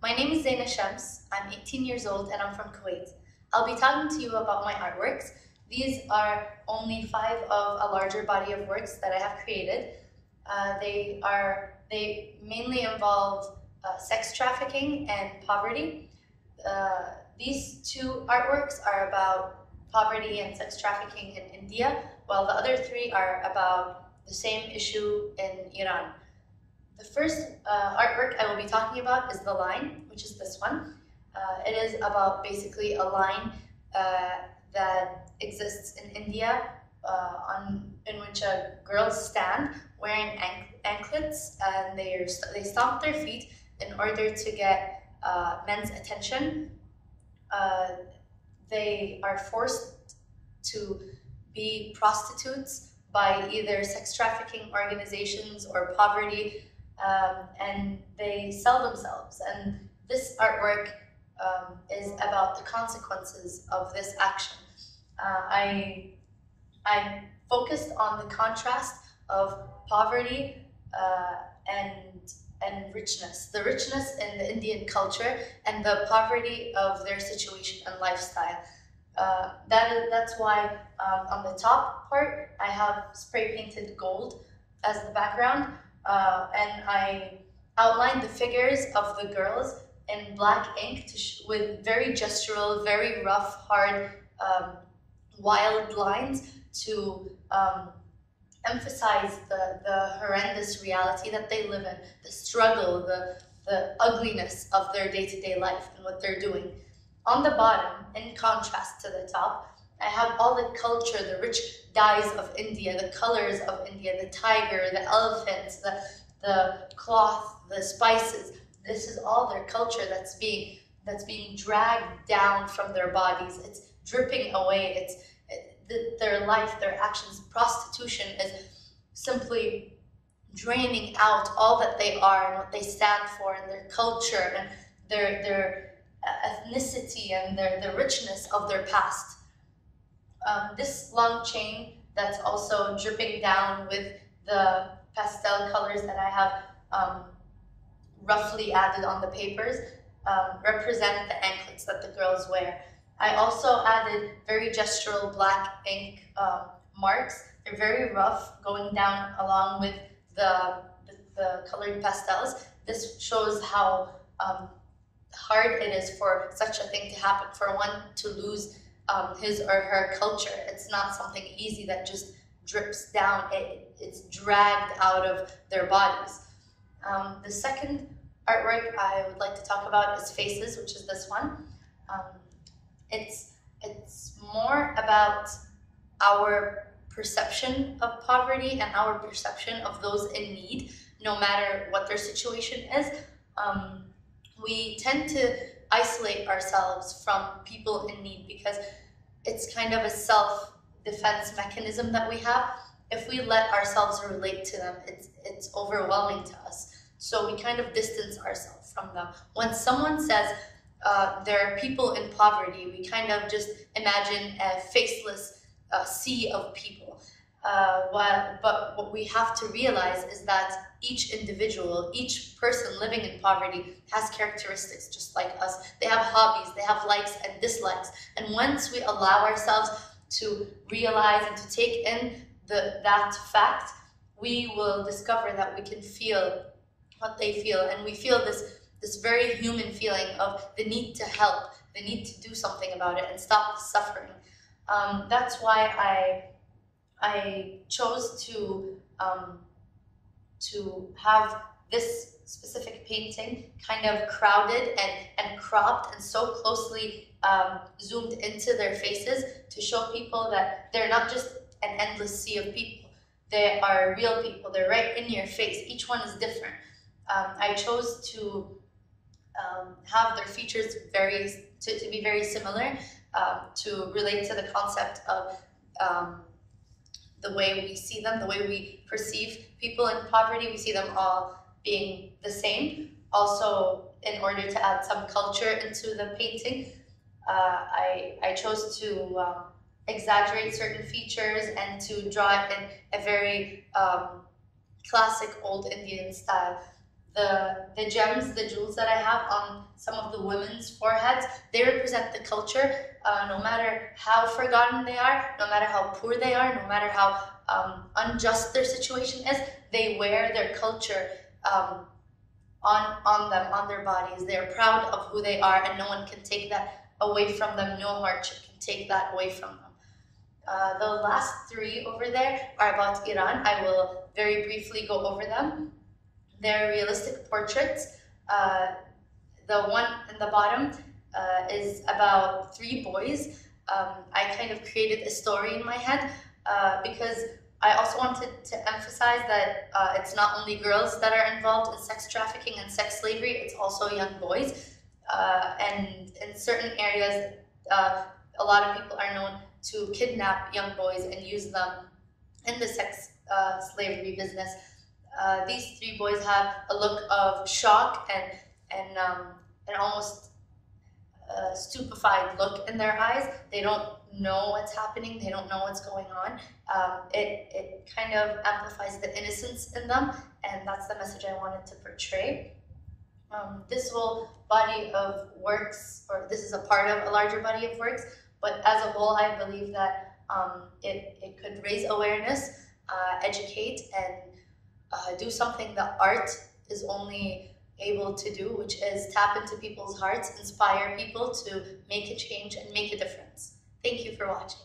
My name is Zaina Shams. I'm 18 years old and I'm from Kuwait. I'll be talking to you about my artworks. These are only 5 of a larger body of works that I have created. They mainly involve sex trafficking and poverty. These 2 artworks are about poverty and sex trafficking in India, while the other 3 are about the same issue in Iran. The first artwork I will be talking about is The Line, which is this one. It is about basically a line that exists in India in which girls stand wearing anklets, and they stomp their feet in order to get men's attention. They are forced to be prostitutes by either sex trafficking organizations or poverty, and they sell themselves. And this artwork is about the consequences of this action. I focused on the contrast of poverty and richness. The richness in the Indian culture and the poverty of their situation and lifestyle. That's why on the top part I have spray painted gold as the background, and I outlined the figures of the girls in black ink with very gestural, very rough, hard, wild lines to emphasize the horrendous reality that they live in, the struggle, the ugliness of their day-to-day life and what they're doing. On the bottom, in contrast to the top, I have all the culture, the rich dyes of India, the colors of India, the tiger, the elephants, the cloth, the spices. This is all their culture that's being dragged down from their bodies. It's dripping away. Their life, their actions. Prostitution is simply draining out all that they are and what they stand for, and their culture and their ethnicity and the richness of their past. This long chain that's also dripping down with the pastel colors that I have roughly added on the papers represent the anklets that the girls wear. I also added very gestural black ink marks. They're very rough, going down along with the colored pastels. This shows how hard it is for such a thing to happen, for one to lose his or her culture. It's not something easy that just drips down. It's dragged out of their bodies. The second artwork I would like to talk about is Faces, which is this one. It's more about our perception of poverty and our perception of those in need, no matter what their situation is. We tend to isolate ourselves from people in need because it's kind of a self-defense mechanism that we have. If we let ourselves relate to them, it's overwhelming to us. So we kind of distance ourselves from them. When someone says there are people in poverty, we kind of just imagine a faceless sea of people. But what we have to realize is that each individual, each person living in poverty has characteristics just like us. They have hobbies, they have likes and dislikes. And once we allow ourselves to realize and to take in that fact, we will discover that we can feel what they feel. And we feel this very human feeling of the need to help, the need to do something about it and stop the suffering. That's why I chose to have this specific painting kind of crowded and cropped and so closely zoomed into their faces to show people that they're not just an endless sea of people. They are real people. They're right in your face. Each one is different. I chose to have their features to be very similar, to relate to the concept of the way we see them, the way we perceive people in poverty. We see them all being the same. Also, in order to add some culture into the painting, I chose to exaggerate certain features and to draw it in a very classic old Indian style. the gems, the jewels that I have on some of the women's foreheads, they represent the culture. No matter how forgotten they are, no matter how poor they are, no matter how unjust their situation is, they wear their culture on them, on their bodies. They're proud of who they are, and no one can take that away from them. No hardship can take that away from them. The last three over there are about Iran. I will very briefly go over them. They're realistic portraits. The one in the bottom is about three boys. I kind of created a story in my head because I also wanted to emphasize that it's not only girls that are involved in sex trafficking and sex slavery, it's also young boys. And in certain areas, a lot of people are known to kidnap young boys and use them in the sex slavery business. These three boys have a look of shock and almost stupefied look in their eyes. They don't know what's happening. They don't know what's going on. It kind of amplifies the innocence in them, and that's the message I wanted to portray. This whole body of works, or this is a part of a larger body of works, but as a whole, I believe that it could raise awareness, educate, and do something that art is only able to do, which is tap into people's hearts, inspire people to make a change and make a difference. Thank you for watching.